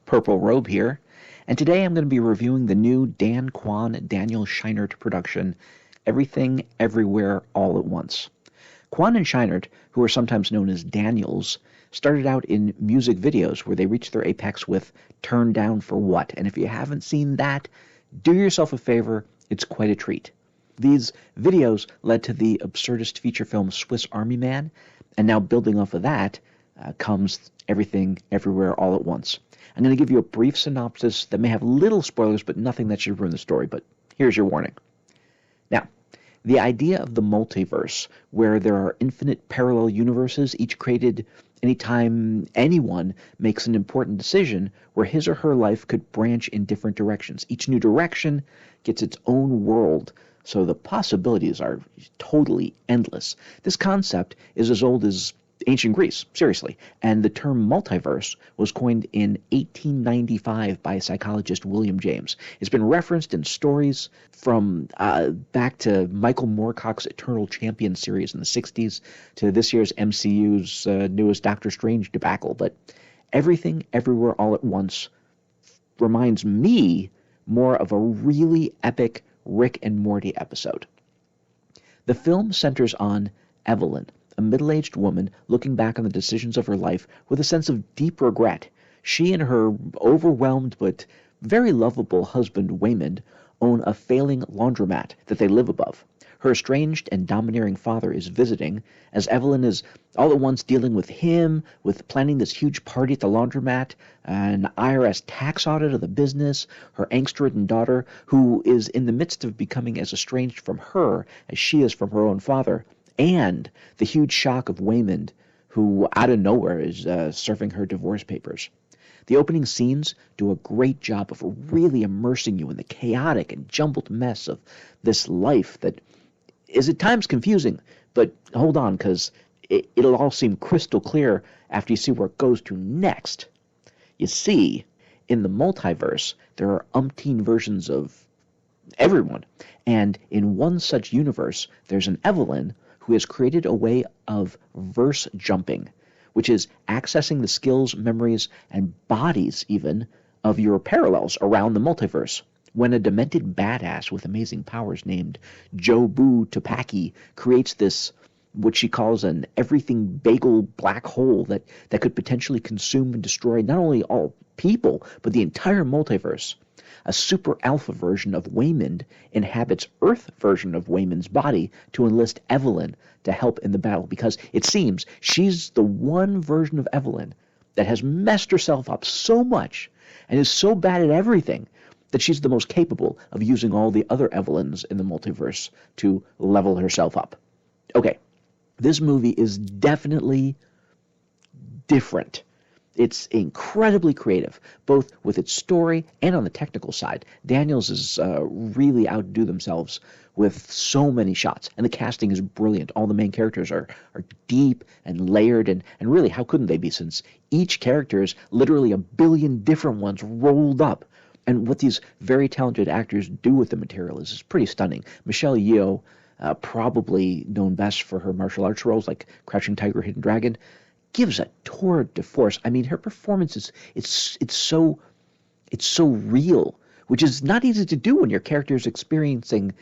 Purple Robe here, and today I'm going to be reviewing the new Dan Kwan Daniel Scheinert production, Everything Everywhere All at Once. Kwan and Scheinert, who are sometimes known as Daniels, started out in music videos where they reached their apex with Turn Down for What, and if you haven't seen that, do yourself a favor, it's quite a treat. These videos led to the absurdist feature film Swiss Army Man, and now building off of that comes Everything Everywhere All at Once. I'm going to give you a brief synopsis that may have little spoilers, but nothing that should ruin the story, but here's your warning. Now, the idea of the multiverse, where there are infinite parallel universes, each created anytime anyone makes an important decision where his or her life could branch in different directions. Each new direction gets its own world, so the possibilities are totally endless. This concept is as old as ancient Greece, seriously, and the term multiverse was coined in 1895 by psychologist William James. It's been referenced in stories from back to Michael Moorcock's Eternal Champion series in the 60s to this year's MCU's newest Doctor Strange debacle, but Everything Everywhere All at Once reminds me more of a really epic Rick and Morty episode. The film centers on Evelyn, a middle-aged woman looking back on the decisions of her life with a sense of deep regret. She and her overwhelmed but very lovable husband, Waymond, own a failing laundromat that they live above. Her estranged and domineering father is visiting, as Evelyn is all at once dealing with him, with planning this huge party at the laundromat, an IRS tax audit of the business, her angst-ridden daughter, who is in the midst of becoming as estranged from her as she is from her own father, and the huge shock of Waymond, who out of nowhere is serving her divorce papers. The opening scenes do a great job of really immersing you in the chaotic and jumbled mess of this life that is at times confusing, but hold on, because it'll all seem crystal clear after you see where it goes to next. You see, in the multiverse, there are umpteen versions of everyone, and in one such universe, there's an Evelyn who has created a way of verse jumping, which is accessing the skills, memories, and bodies even of your parallels around the multiverse. When a demented badass with amazing powers named Jobu Topaki creates this, what she calls an everything bagel black hole that could potentially consume and destroy not only all people, but the entire multiverse, a super alpha version of Waymond inhabits Earth version of Waymond's body to enlist Evelyn to help in the battle, because it seems she's the one version of Evelyn that has messed herself up so much and is so bad at everything that she's the most capable of using all the other Evelyns in the multiverse to level herself up. Okay, this movie is definitely different. It's incredibly creative, both with its story and on the technical side. Daniels is really outdo themselves with so many shots, and the casting is brilliant. All the main characters are deep and layered, and really, how couldn't they be, since each character is literally a billion different ones rolled up. And what these very talented actors do with the material is pretty stunning. Michelle Yeoh, probably known best for her martial arts roles like Crouching Tiger, Hidden Dragon, gives a tour de force. I mean, her performance is it's so real, which is not easy to do when your character is experiencing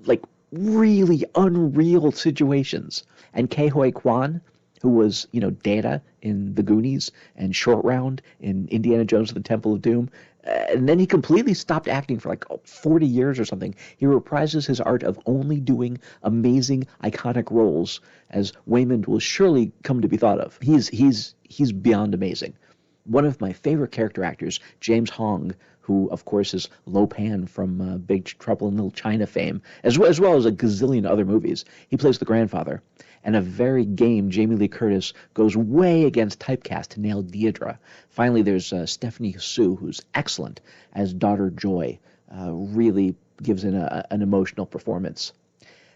like really unreal situations. And Ke Huy Quan, who was, Data in The Goonies and Short Round in Indiana Jones and the Temple of Doom, and then he completely stopped acting for 40 years or something. He reprises his art of only doing amazing, iconic roles, as Waymond will surely come to be thought of. He's beyond amazing. One of my favorite character actors, James Hong, who, of course, is Lo Pan from Big Trouble in Little China fame, as well as a gazillion other movies. He plays the grandfather. And a very game Jamie Lee Curtis goes way against typecast to nail Deidre. Finally, there's Stephanie Hsu, who's excellent as daughter Joy, really gives in an emotional performance.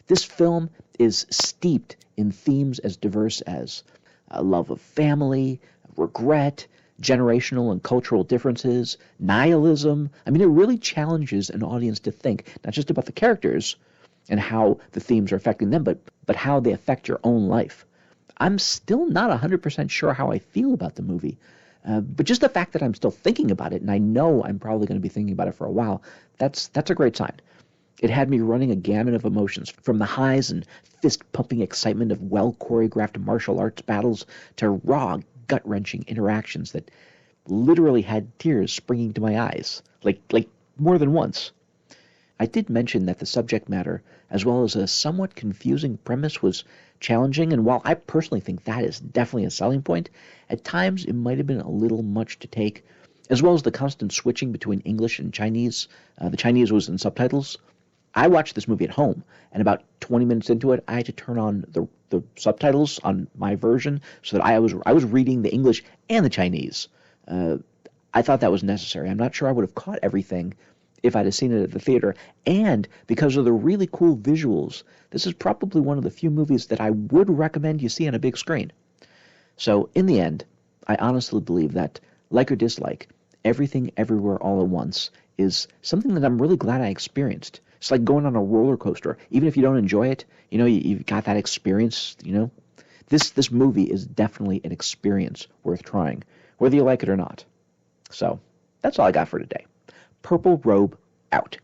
This film is steeped in themes as diverse as love of family, regret, generational and cultural differences, nihilism. I mean, it really challenges an audience to think not just about the characters and how the themes are affecting them, but how they affect your own life. I'm still not 100% sure how I feel about the movie. But just the fact that I'm still thinking about it, and I know I'm probably going to be thinking about it for a while, that's a great sign. It had me running a gamut of emotions, from the highs and fist-pumping excitement of well-choreographed martial arts battles to raw, gut-wrenching interactions that literally had tears springing to my eyes, like more than once. I did mention that the subject matter, as well as a somewhat confusing premise, was challenging, and while I personally think that is definitely a selling point, at times it might have been a little much to take, as well as the constant switching between English and Chinese. The Chinese was in subtitles. I watched this movie at home, and about 20 minutes into it, I had to turn on the subtitles on my version so that I was reading the English and the Chinese. I thought that was necessary. I'm not sure I would have caught everything if I'd have seen it at the theater. And because of the really cool visuals, this is probably one of the few movies that I would recommend you see on a big screen. So in the end, I honestly believe that, like or dislike, Everything Everywhere All at Once is something that I'm really glad I experienced. It's like going on a roller coaster. Even if you don't enjoy it, you've got that experience. This movie is definitely an experience worth trying, whether you like it or not. So, that's all I got for today. Purple Robe out.